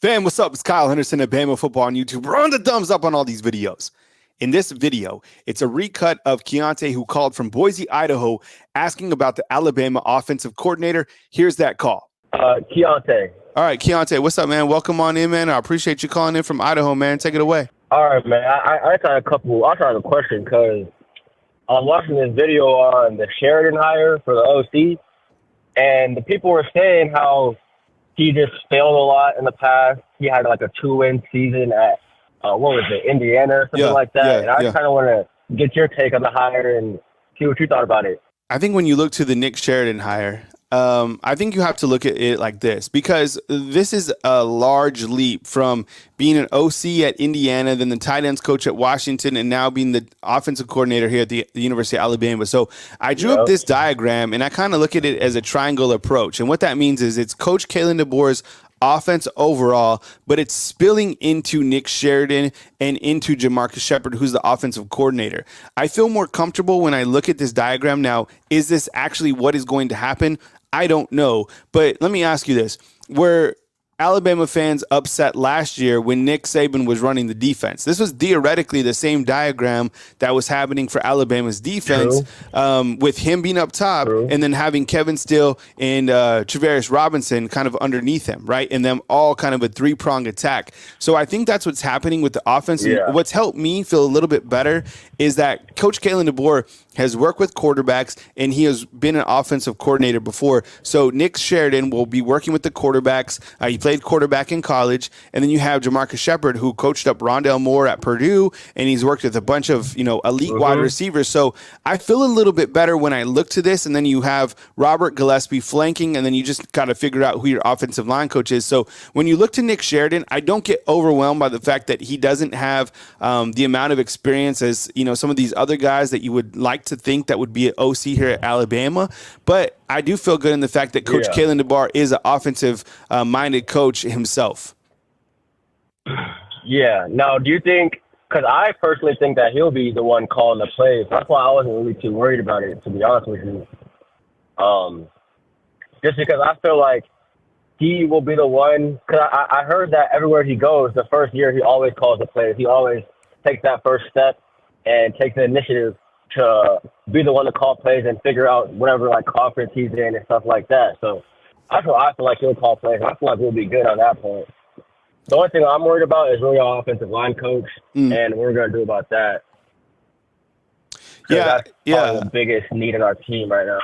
Fam, what's up? It's Kyle Henderson at Bama Football on YouTube. Run the thumbs up on all these videos. In this video, it's a recut of Keontae, who called from Boise, Idaho, asking about the Alabama offensive coordinator. Here's that call. Keontae. All right, Keontae, what's up, man? Welcome on in, man. I appreciate you calling in from Idaho, man. Take it away. All right, man. I got a question because I was watching this video on the Sheridan hire for the OC, and the people were saying how he just failed a lot in the past. He had like a 2-win season at, Indiana or something like that. And I kind of want to get your take on the hire and see what you thought about it. I think when you look to the Nick Sheridan hire, I think you have to look at it like this, because this is a large leap from being an OC at Indiana, then the tight ends coach at Washington, and now being the offensive coordinator here at the University of Alabama. So I drew up this diagram, and I kind of look at it as a triangle approach. And what that means is it's Coach Kalen DeBoer's offense overall, but it's spilling into Nick Sheridan and into Jamarcus Shepard, who's the offensive coordinator. I feel more comfortable when I look at this diagram. Now, is this actually what is going to happen? I don't know, but let me ask you this. Were Alabama fans upset last year when Nick Saban was running the defense? This was theoretically the same diagram that was happening for Alabama's defense, with him being up top and then having Kevin Steele and Travaris Robinson kind of underneath him, right? And them all kind of a three-pronged attack. So I think that's what's happening with the offense. And what's helped me feel a little bit better is that Coach Kalen DeBoer has worked with quarterbacks, and he has been an offensive coordinator before. So Nick Sheridan will be working with the quarterbacks. He played quarterback in college. And then you have Jamarcus Shepard, who coached up Rondale Moore at Purdue, and he's worked with a bunch of, elite wide receivers. So I feel a little bit better when I look to this. And then you have Robert Gillespie flanking, and then you just got to figure out who your offensive line coach is. So when you look to Nick Sheridan, I don't get overwhelmed by the fact that he doesn't have the amount of experience as, some of these other guys that you would like to think that would be an OC here at Alabama. But I do feel good in the fact that Coach Kalen DeBoer is an offensive minded coach himself. Yeah. Now, do you think, because I personally think that he'll be the one calling the plays. That's why I wasn't really too worried about it, to be honest with you. Just because I feel like he will be the one, because I heard that everywhere he goes, the first year he always calls the plays. He always takes that first step and takes the initiative to be the one to call plays and figure out whatever conference he's in and stuff like that. So I feel like he'll call plays. I feel like we'll be good on that point. The only thing I'm worried about is really our offensive line coach and what we're going to do about that. That's probably the biggest need in our team right now.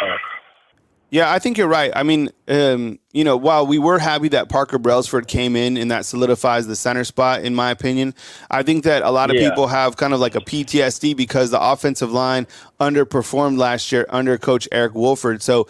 Yeah, I think you're right. I mean, while we were happy that Parker Brailsford came in and that solidifies the center spot, in my opinion, I think that a lot of people have kind of like a PTSD because the offensive line underperformed last year under Coach Eric Wolford. So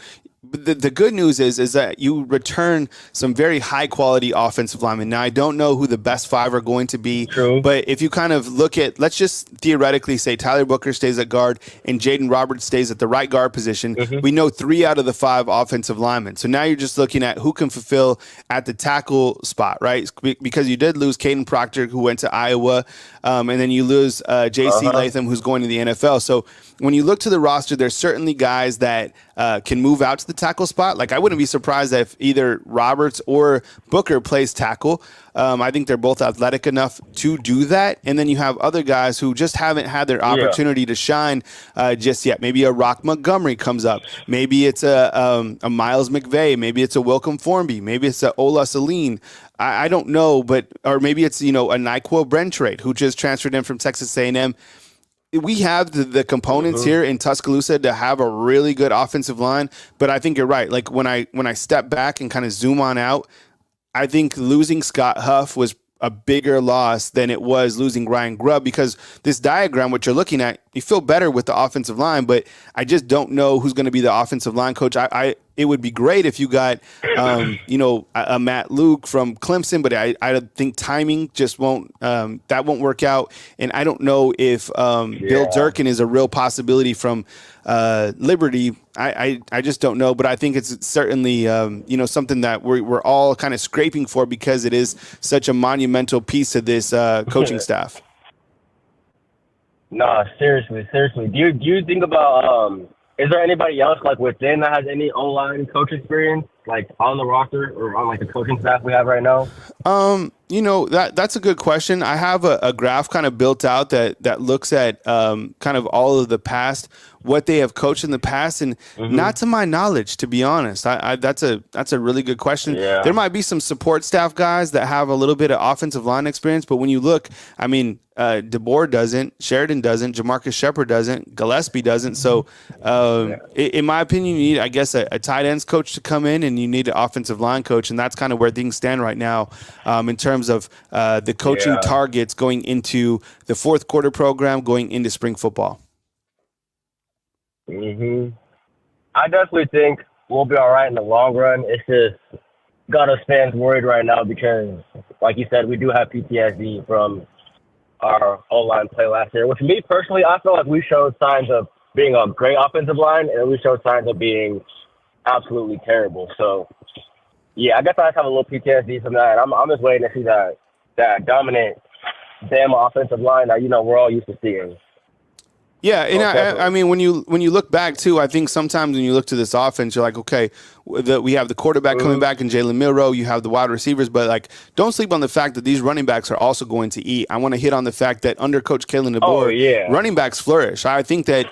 the good news is that you return some very high quality offensive linemen. Now, I don't know who the best five are going to be, but if you kind of look at, let's just theoretically say Tyler Booker stays at guard and Jaden Roberts stays at the right guard position. We know 3 out of the 5 offensive linemen. So now you're just looking at who can fulfill at the tackle spot, right? Because you did lose Caden Proctor, who went to Iowa, and then you lose J.C. Latham, who's going to the NFL. So when you look to the roster, there's certainly guys that can move out to the tackle spot. Like, I wouldn't be surprised if either Roberts or Booker plays tackle. I think they're both athletic enough to do that. And then you have other guys who just haven't had their opportunity to shine just yet. Maybe a Rock Montgomery comes up. Maybe it's a Miles McVay. Maybe it's a Wilcom Formby. Maybe it's a Ola Saline. I don't know, or maybe it's, a Nyquil Brentrate, who just transferred in from Texas A&M. We have the components here in Tuscaloosa to have a really good offensive line, but I think you're right. Like, when I step back and kind of zoom on out, I think losing Scott Huff was a bigger loss than it was losing Ryan Grubb, because this diagram, what you're looking at, you feel better with the offensive line, but I just don't know who's going to be the offensive line coach. It would be great if you got, a Matt Luke from Clemson, but I think timing just won't work out. And I don't know if Bill Durkin is a real possibility from Liberty. I just don't know, but I think it's certainly something that we're all kind of scraping for, because it is such a monumental piece of this coaching staff. Nah, seriously. Do you think about is there anybody else within that has any O-line coach experience on the roster or on the coaching staff we have right now? You know, that's a good question. I have a graph kind of built out that looks at kind of all of the past, what they have coached in the past, and not to my knowledge, to be honest. That's a really good question. Yeah. There might be some support staff guys that have a little bit of offensive line experience, but when you look, I mean, DeBoer doesn't, Sheridan doesn't, Jamarcus Shepard doesn't, Gillespie doesn't. So, in my opinion, you need, I guess, a tight ends coach to come in, and you need an offensive line coach, and that's kind of where things stand right now in terms of the coaching targets going into the fourth quarter program, going into spring football. I definitely think we'll be all right in the long run. It's just got us fans worried right now because, like you said, we do have PTSD from our O-line play last year. Which, me personally, I feel like we showed signs of being a great offensive line, and we showed signs of being absolutely terrible. So, yeah, I guess I just have a little PTSD from that. I'm just waiting to see that dominant Bama offensive line that, you know, we're all used to seeing. Yeah, and I mean, when you look back too, I think sometimes when you look to this offense, you're like, okay, we have the quarterback coming back in Jalen Milroe, you have the wide receivers, but like, don't sleep on the fact that these running backs are also going to eat. I want to hit on the fact that under Coach Kalen DeBoer, running backs flourish. I think that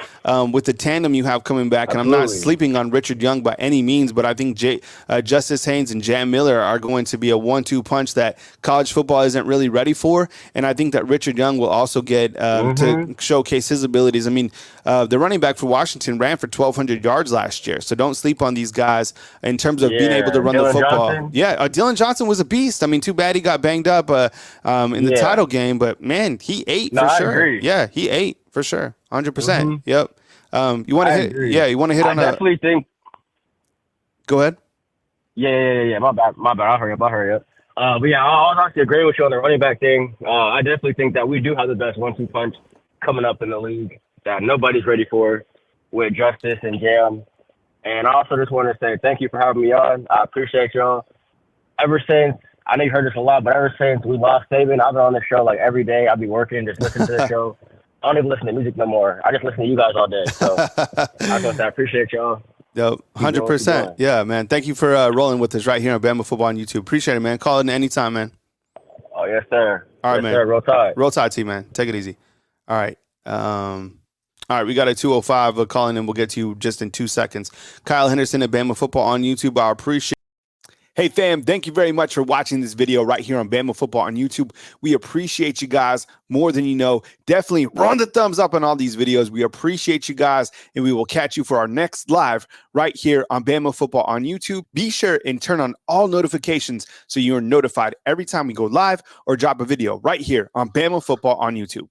with the tandem you have coming back, and I'm not sleeping on Richard Young by any means, but I think Justice Haynes and Jam Miller are going to be a 1-2 punch that college football isn't really ready for, and I think that Richard Young will also get to showcase his abilities. I mean, the running back for Washington ran for 1,200 yards last year, so don't sleep on these guys in terms of being able to run the football. Johnson. Yeah, Dylan Johnson was a beast. I mean, too bad he got banged up in the title game, but man, he ate for sure. I agree. Yeah, he ate for sure, 100%. Yep. You want to hit? Agree. Yeah, you want to hit on? I definitely think. Go ahead. Yeah. My bad. I'll hurry up. But yeah, I'll actually agree with you on the running back thing. I definitely think that we do have the best 1-2 punch coming up in the league that nobody's ready for with Justice and Jam. And I also just want to say thank you for having me on. I appreciate y'all. Ever since, I know you heard this a lot, but ever since we lost Saban, I've been on this show like every day. I'll be working, just listening to the show. I don't even listen to music no more. I just listen to you guys all day. So I appreciate y'all. Yo, 100%. Yeah, man. Thank you for rolling with us right here on Bama Football on YouTube. Appreciate it, man. Call in anytime, man. Oh, yes, sir. All right, yes, man. Sir. Roll Tide. Roll Tide, T, man. Take it easy. All right. All right, we got a 205 calling in. We'll get to you just in 2 seconds. Kyle Henderson at Bama Football on YouTube. I appreciate it. Hey, fam, thank you very much for watching this video right here on Bama Football on YouTube. We appreciate you guys more than you know. Definitely run the thumbs up on all these videos. We appreciate you guys, and we will catch you for our next live right here on Bama Football on YouTube. Be sure and turn on all notifications so you're notified every time we go live or drop a video right here on Bama Football on YouTube.